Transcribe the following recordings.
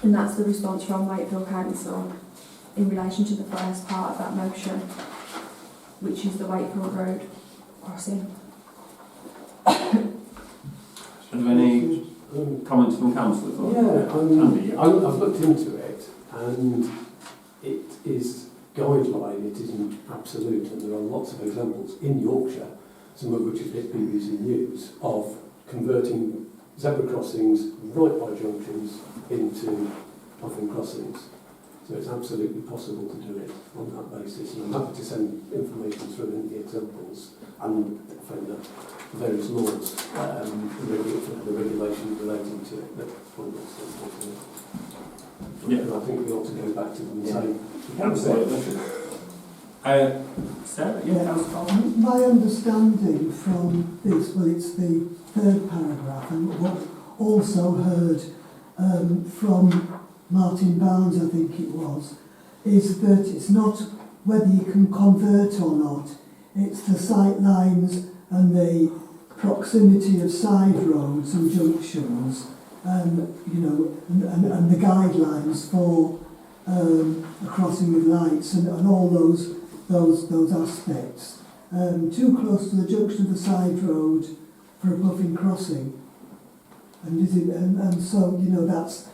And that's the response from Wakefield Council in relation to the first part of that motion, which is the Wakefield Road crossing. Are there any comments from councillors? Yeah, I've looked into it, and it is guideline, it isn't absolute, and there are lots of examples in Yorkshire, some of which have hit BBC News, of converting zebra crossings right by junctions into puffin crossings. So it's absolutely possible to do it on that basis, and I'm happy to send information through in the examples and the various laws, the regulations relating to it that point us to it. Yeah. And I think we ought to go back to them and say, Absolutely. Sarah, My understanding from this, well, it's the third paragraph, and what also heard from Martin Barnes, I think it was, is that it's not whether you can convert or not, it's the sight lines and the proximity of side roads and junctions, and the guidelines for a crossing with lights and all those aspects. Too close to the junction of the side road for a puffin crossing, and so that's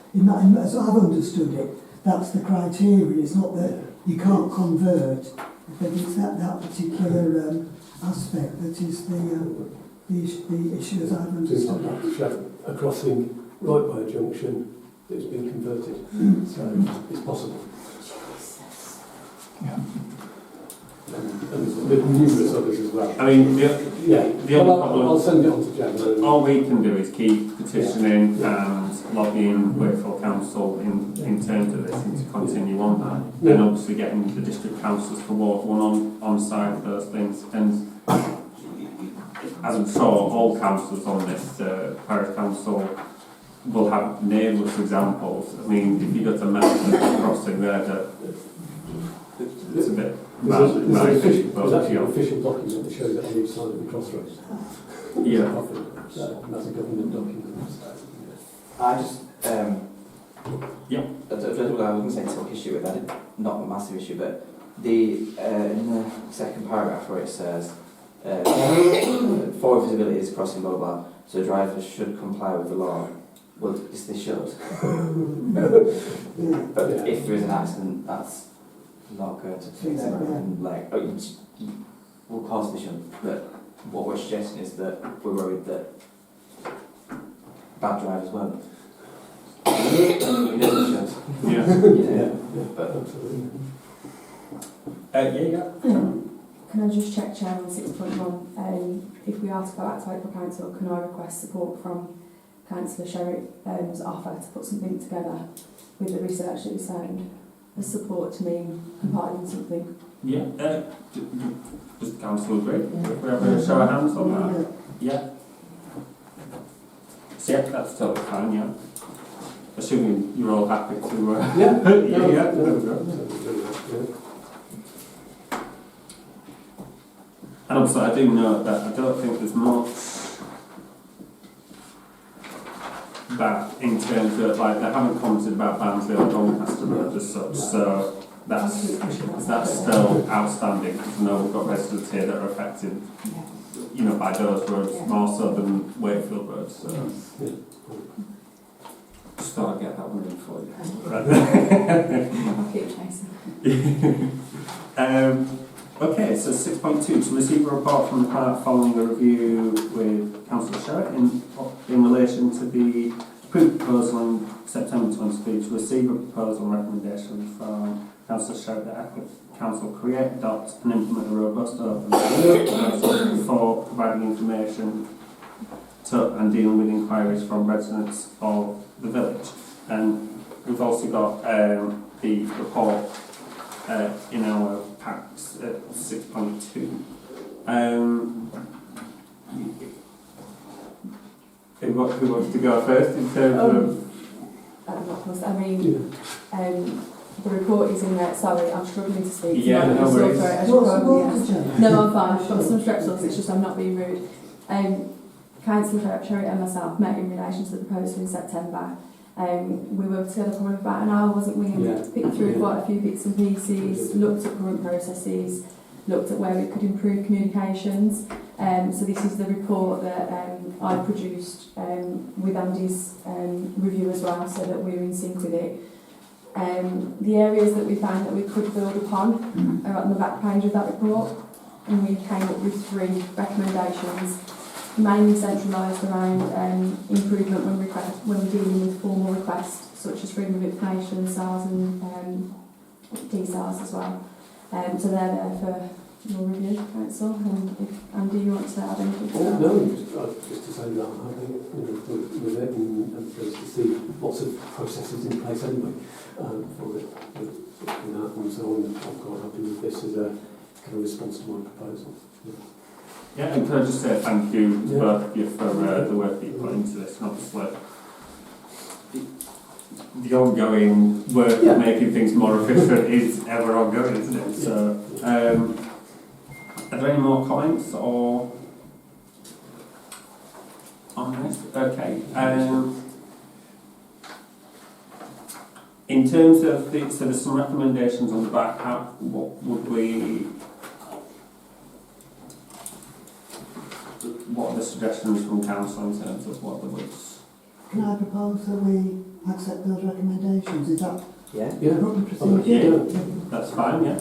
as I've understood it, that's the criteria. It's not that you can't convert, but it's that particular aspect that is the issue as I've understood it. a crossing right by a junction that's been converted, so it's possible. Yeah. And with numerous others as well. I mean, the only problem... I'll send it on to Jan. All we can do is keep petitioning and lobbying Wakefield Council in terms of this and to continue on that. And obviously getting the district councils to work on side of those things. And as I'm sure all councils on this parish council will have nameless examples. I mean, if you go to Methodist crossing there, it's a bit... There's actually an official document that shows it on each side of the crossroads. Yeah. That's a government document. I just, yeah. I wouldn't say took issue with that, not a massive issue, but in the second paragraph where it says, for visibility is crossing blah blah, so drivers should comply with the law. Well, they should. But if there is an accident, that's not going to fix it, and of course they shouldn't, but what we're suggesting is that we're worried that bad drivers won't. Yeah. But Can I just check, Chair, on 6.1, if we are to go out to local council, can I request support from Councillor Sherritt's offer to put something together with the research that you're saying? The support to me compiling something. Yeah. Does the council agree? If we have a show of hands on that? Yeah. So yeah, that's totally fine, yeah. Assuming you're all happy to... yeah. And also I do know that I don't think there's much that in terms of, they haven't commented about Barnsley or Doncaster Road as such, so that's still outstanding, because I know we've got residents here that are affected, by those roads more so than Wakefield roads, so just thought I'd get that one in for you. I'll keep chasing. Okay, so 6.2, to receive a report from the clerk following a review with Councillor Sherritt in relation to the approved proposal in September 23, to receive a proposal recommendation from Councillor Sherritt that Ackworth Council create, adopt and implement a robust open process for providing information to and dealing with inquiries from residents of the village. And we've also got the report in our packs at 6.2. Who wants to go first in terms of... the report is in there. Sorry, I'm struggling to speak. Yeah, no worries. No, I'm fine. I've got some strepsils, it's just I'm not being rude. Councillor Sherritt and myself met in relation to the proposal in September. We were together probably about an hour, wasn't we? And Yeah. picked through Yeah. quite a few bits and pieces, looked at current processes, looked at where we could improve communications. So this is the report that I produced with Andy's review as well, so that we're in sync with it. The areas that we found that we could build upon are on the back page of that report, and we came up with 3 recommendations, mainly centralised around improvement when we're dealing with formal requests, such as freedom of information, SARS and DSARS as well. So they're there for your review, Council. And if Andy, you want to add anything to that? No, just to say that I'm happy with it, and there's to see lots of processes in place anyway for it. And so I'm quite happy with this as a kind of response to my proposal. Yeah, and can I just say thank you to both of you for the work that you put into this, and obviously the ongoing work of making things more efficient is ever ongoing, isn't it? So, are there any more comments or on this? Okay. In terms of so there's some recommendations on the back. What are the suggestions from council in terms of what the words? Can I propose that we accept those recommendations? Is that Yeah. proper procedure? That's fine, yeah.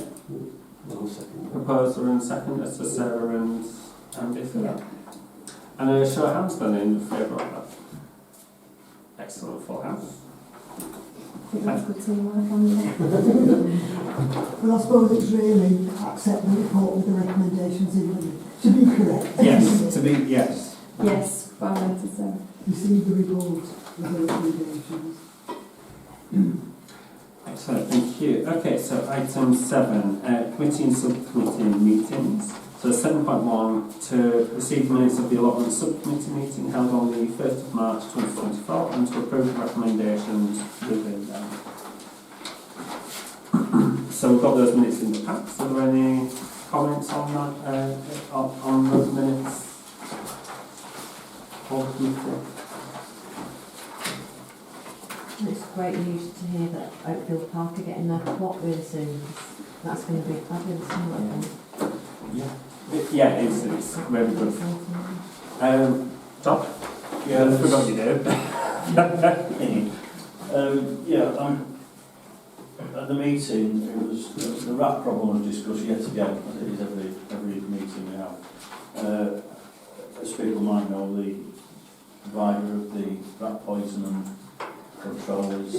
I'll second. Proposer and second, that's for Sarah and Andy for Yeah. that. And a show of hands then in favour of that. Excellent, full house. I think that's good teamwork, Andy. Well, I suppose it's really accept the report with the recommendations in them. To be correct. Yes, to be, yes. Yes, well noted, Sarah. Receive the report with the recommendations. Excellent, thank you. Okay, so item 7, committee and subcommittee meetings. So 7.1, to receive minutes of the allotment subcommittee meeting held on the 1st of March 2024 and to approve the recommendations within them. So we've got those minutes in the packs. Are there any comments on that, on those minutes? It's great news to hear that Oakfield Park are getting their plot really soon. That's going to be fabulous, isn't it? Yeah, it's really good. Tom? Yeah, I forgot you did. At the meeting, it was the rat problem was discussed yet again, as it is every meeting we have. As people might know, the provider of the rat poison and controllers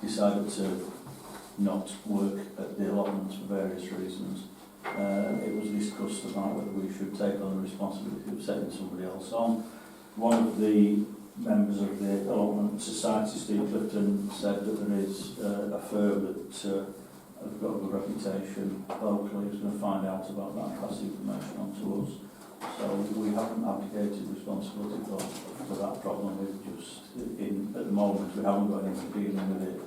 decided to not work at the allotments for various reasons. It was discussed about whether we should take on the responsibility of setting somebody else on. One of the members of the allotment society, Steve Clifton, said that there is a firm that has got a good reputation locally who's going to find out about that and pass the information on to us. So we haven't abdicated responsibility for that problem. We've just, at the moment, we haven't got anyone dealing with it,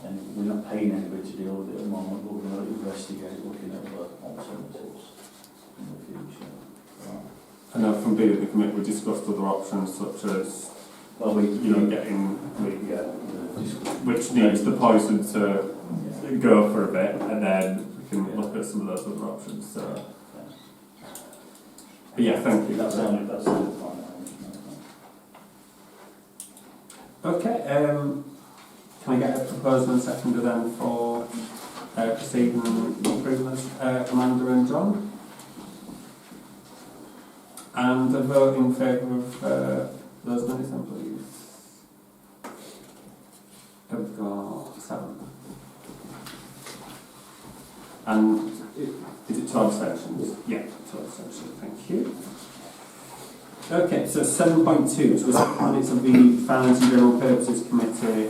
and we're not paying anybody to deal with it at the moment, but we're going to investigate looking at other alternatives in the future. Right. I know from being at the committee we discussed other options such as getting which needs the poison to go for a bit, and then we can look at some of those other options. So, but yeah, thank you. That's the only point. Okay, can I get a proposal and seconder then for proceeding improvements, Amanda and John? And a vote in favour of those minutes then, please. We've got 7. And is it 2 abstentions? Yeah, 2 abstentions, thank you. Okay, so 7.2, to accept minutes of the Finance and General Purposes Committee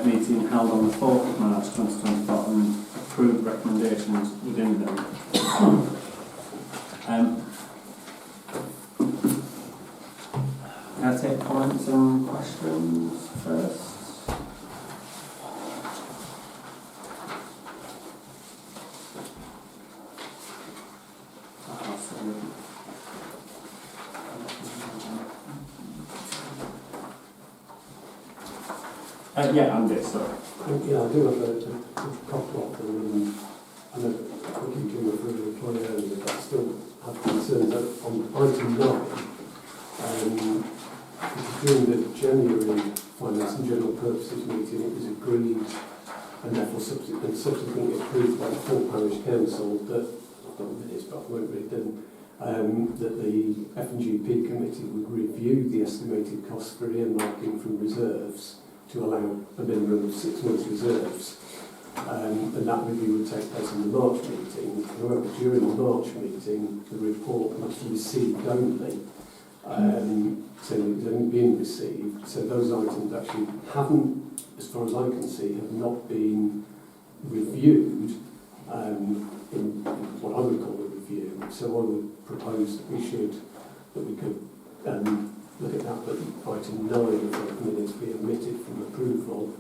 meeting held on the 4th of March 2024 and approve recommendations within them. Can I take comments and questions first? Yeah, Andy, so. Yeah, I do have a couple of them, and I know we keep doing it for the employee earlier, but I still have concerns that on item 9, during the January Finance and General Purposes meeting, it was agreed and therefore subsequently approved by the full Parish Council that, I've got minutes but I won't read them, that the F&GP committee would review the estimated costs for earmarking from reserves to allow a minimum of 6 months reserves. And that review would take place in the March meeting. However, during the March meeting, the report was received only, so it was only being received. So those items actually haven't, as far as I can see, have not been reviewed in what I would call a review. So I would propose that we could look at that, but item 9 of the minutes be omitted from approval.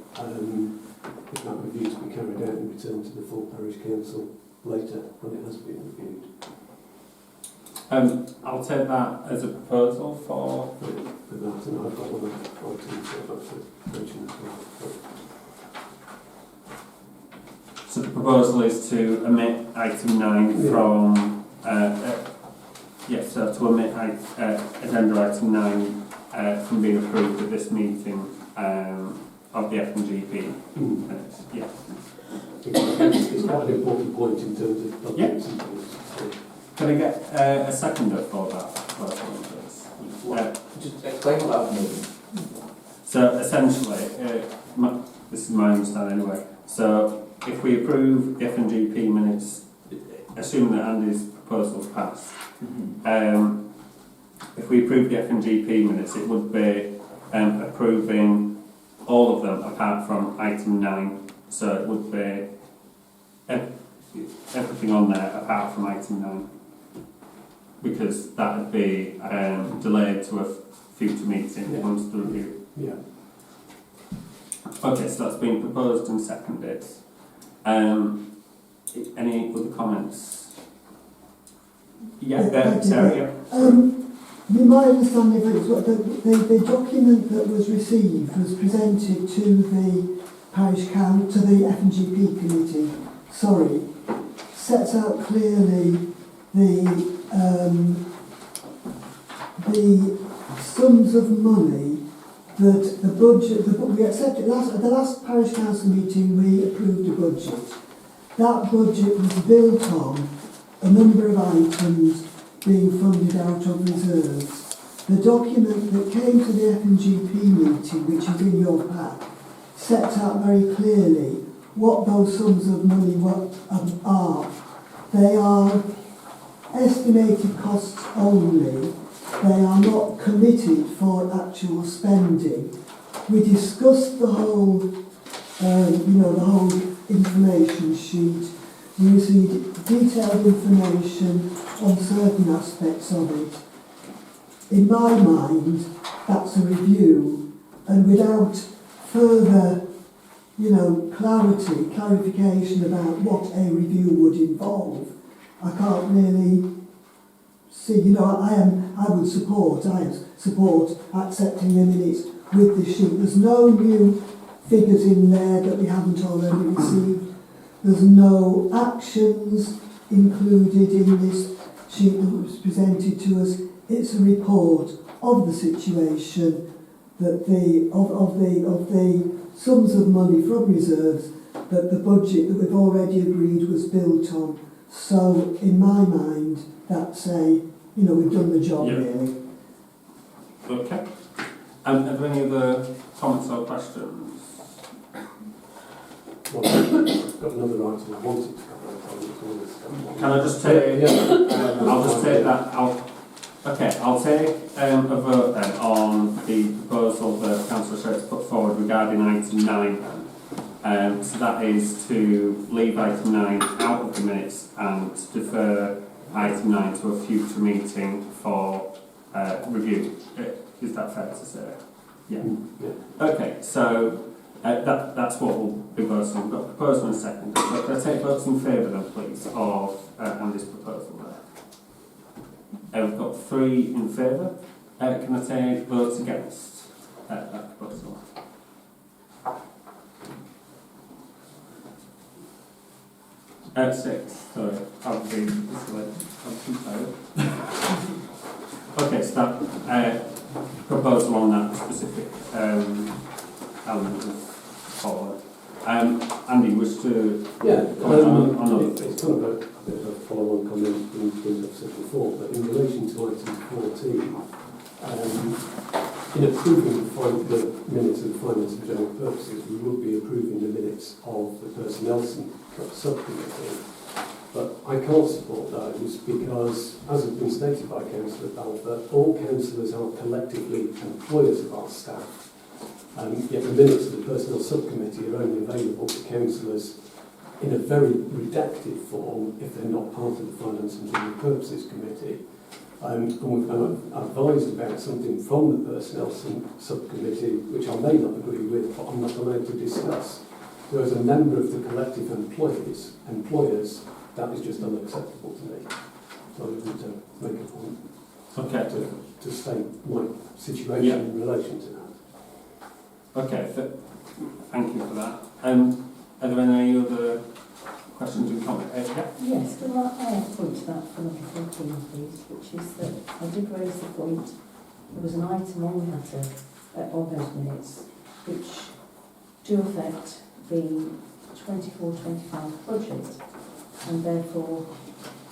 If that review to be carried out and returned to the full Parish Council later when it has been reviewed. I'll take that as a proposal for... For that, and I've got one other item so I'd like to mention as well. So the proposal is to omit item 9 from... so to omit agenda item 9 from being approved at this meeting of the F&GP. Yeah. It's quite an important point in terms of documents and things. So. Can I get a seconder for that proposal, please? Just explain what that would mean. So essentially, this is my understanding anyway, so if we approve the F&GP minutes, assuming that Andy's proposal passed, if we approve the F&GP minutes, it would be approving all of them apart from item 9. So it would be everything on there apart from item 9, because that would be delayed to a future meeting once the review. Yeah. Okay, so that's been proposed and seconded. Any other comments? Yeah, Sarah. My understanding of it is what the document that was received was presented to the Parish Council, to the F&GP committee, sets out clearly the sums of money that the budget, we accepted at the last Parish Council meeting, we approved a budget. That budget was built on a number of items being funded out of reserves. The document that came to the F&GP meeting, which is in your pack, sets out very clearly what those sums of money are. They are estimated costs only. They are not committed for actual spending. We discussed the whole, the whole information sheet. We received detailed information on certain aspects of it. In my mind, that's a review, and without further, clarification about what a review would involve, I can't really see. I would support accepting the minutes with the sheet. There's no new figures in there that we haven't already received. There's no actions included in this sheet that was presented to us. It's a report of the situation that of the sums of money from reserves that the budget that we've already agreed was built on. So in my mind, that's we've done the job really. Okay. Are there any other comments or questions? Well, I've got another item I wanted to cover. Can I just take? I'll just take that. I'll take a vote then on the proposal that Councillor Sherritt's put forward regarding item 9 then. So that is to leave item 9 out of the minutes and to defer item 9 to a future meeting for review. Is that fair to say? Yeah. Okay, so that's what we'll be voting on. We've got proposal and second. So can I take votes in favour then, please, of Andy's proposal there? We've got 3 in favour. Can I take votes against that proposal? At 6, sorry, I've been I'm too tired. Okay, so that proposal on that specific element is followed. Andy, wish to Yeah, comment on other it's things? kind of a bit of a follow-on comment from things I've said before, but in relation to item 14, in approving the minutes of the Finance and General Purposes, we would be approving the minutes of the Personnel Subcommittee. But I can't support those because, as has been stated by Councillor Balfour, all councillors are collectively employers of our staff. Yet the minutes of the Personnel Subcommittee are only available to councillors in a very redacted form if they're not part of the Finance and General Purposes Committee. And we've been advised about something from the Personnel Subcommittee, which I may not agree with, but I'm not allowed to discuss. So as a member of the collective employers, that is just unacceptable to me. So I want to make a point to state my situation in relation to that. Okay, thank you for that. Are there any other questions and comments? Yes, could I point to that for number 14, please, which is that I did raise the point, there was an item on that on those minutes which do affect the 24-25 budget, and therefore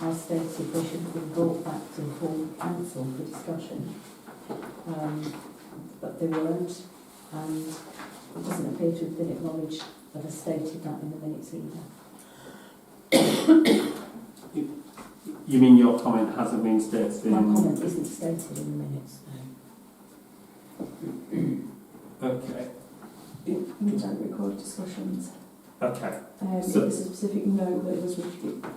I stated they should have been brought back to the full council for discussion, but they weren't, and it doesn't appear to have been acknowledged that I stated that in the minutes either. You mean your comment hasn't been stated in... My comment isn't stated in the minutes, no. Okay. We don't record discussions. Okay. It was a specific note that was,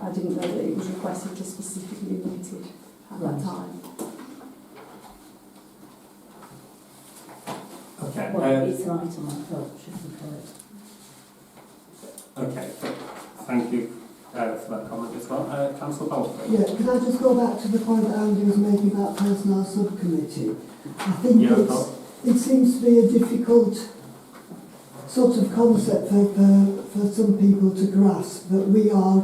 I didn't know that it was requested to specifically limited at that time. Okay. Well, it's an item I felt should be correct. Okay. Thank you for that comment as well. Councillor Balfour. Yeah, can I just go back to the point that Andy was making about personnel subcommittee? I think it seems to be a difficult sort of concept for some people to grasp, that we are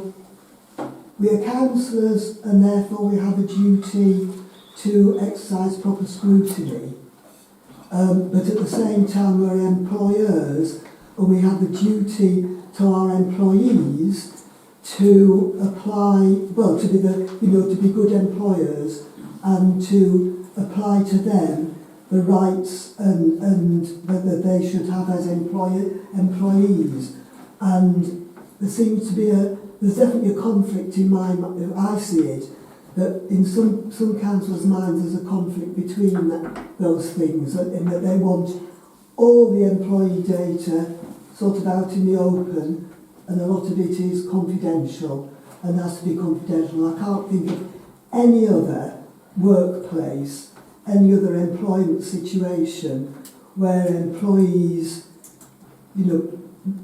councillors and therefore we have a duty to exercise proper scrutiny. But at the same time we're employers and we have a duty to our employees to apply, well, to be good employers and to apply to them the rights and that they should have as employees. And there seems to be there's definitely a conflict in my mind, I see it, that in some councillors' minds there's a conflict between those things, in that they want all the employee data sort of out in the open, and a lot of it is confidential and has to be confidential. I can't think of any other workplace, any other employment situation where employees,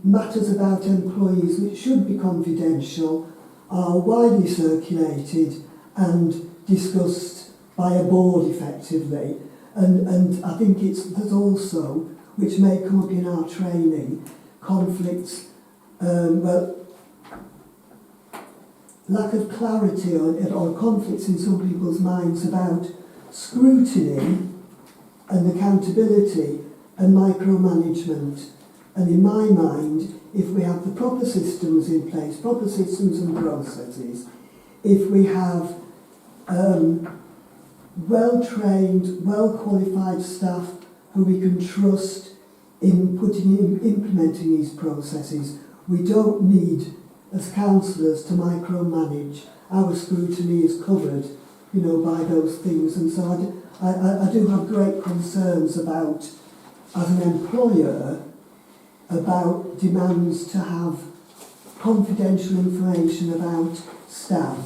matters about employees which should be confidential are widely circulated and discussed by a board effectively. And I think there's also, which may come up in our training, conflicts, lack of clarity or conflicts in some people's minds about scrutiny and accountability and micromanagement. And in my mind, if we have the proper systems in place, proper systems and processes, if we have well-trained, well-qualified staff who we can trust in implementing these processes, we don't need, as councillors, to micromanage. Our scrutiny is covered, by those things. And so I do have great concerns about, as an employer, about demands to have confidential information about staff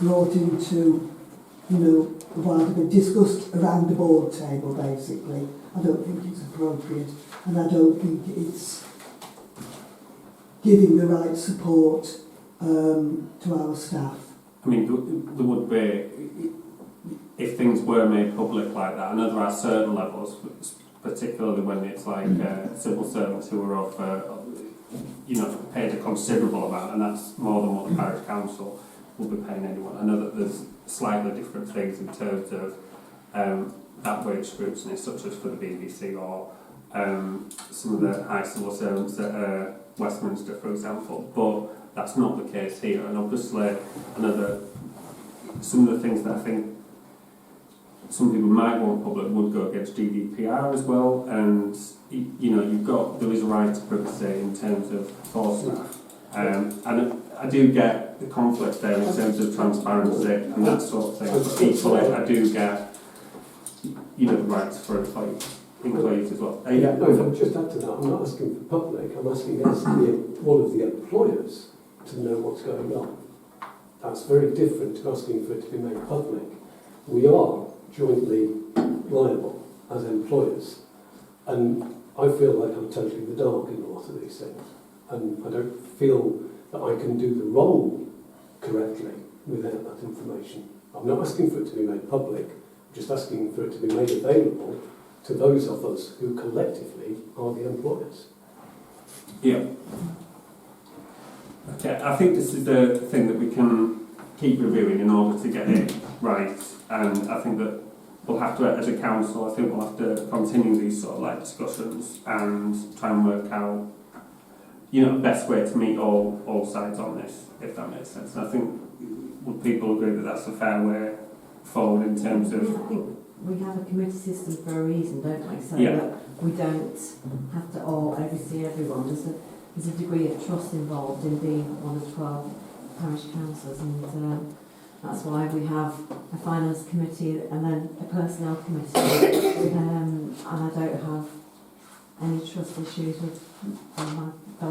brought into, discussed around the board table, basically. I don't think it's appropriate, and I don't think it's giving the right support to our staff. I mean, there would be, if things were made public like that, I know there are certain levels, particularly when it's like civil servants who are of paid a considerable amount, and that's more than what the parish council will be paying anyone. I know that there's slightly different things in terms of that wage scrutiny, such as for the BBC or some of the high civil servants at Westminster, for example, but that's not the case here. And obviously, I know that some of the things that I think some people might want public would go against GDPR as well, and there is a right to privacy in terms of for staff, and I do get the conflict there in terms of transparency and that sort of thing, but equally I do get the rights for employees as well. If I just add to that, I'm not asking for public, I'm asking one of the employers to know what's going on. That's very different to asking for it to be made public. We are jointly liable as employers, and I feel like I'm totally in the dark in a lot of these things, and I don't feel that I can do the role correctly without that information. I'm not asking for it to be made public, I'm just asking for it to be made available to those of us who collectively are the employers. Yeah. Okay, I think this is the thing that we can keep reviewing in order to get it right, and I think that we'll have to, as a council, I think we'll have to continue these sort of discussions and try and work out, the best way to meet all sides on this, if that makes sense. And I think, would people agree that that's a fair way forward in terms of... I think we have a committee system for a reason, don't we? So that we don't have to all oversee everyone. There's a degree of trust involved in being one of 12 parish councillors, and that's why we have a finance committee and then a personnel committee, and I don't have any trust issues with my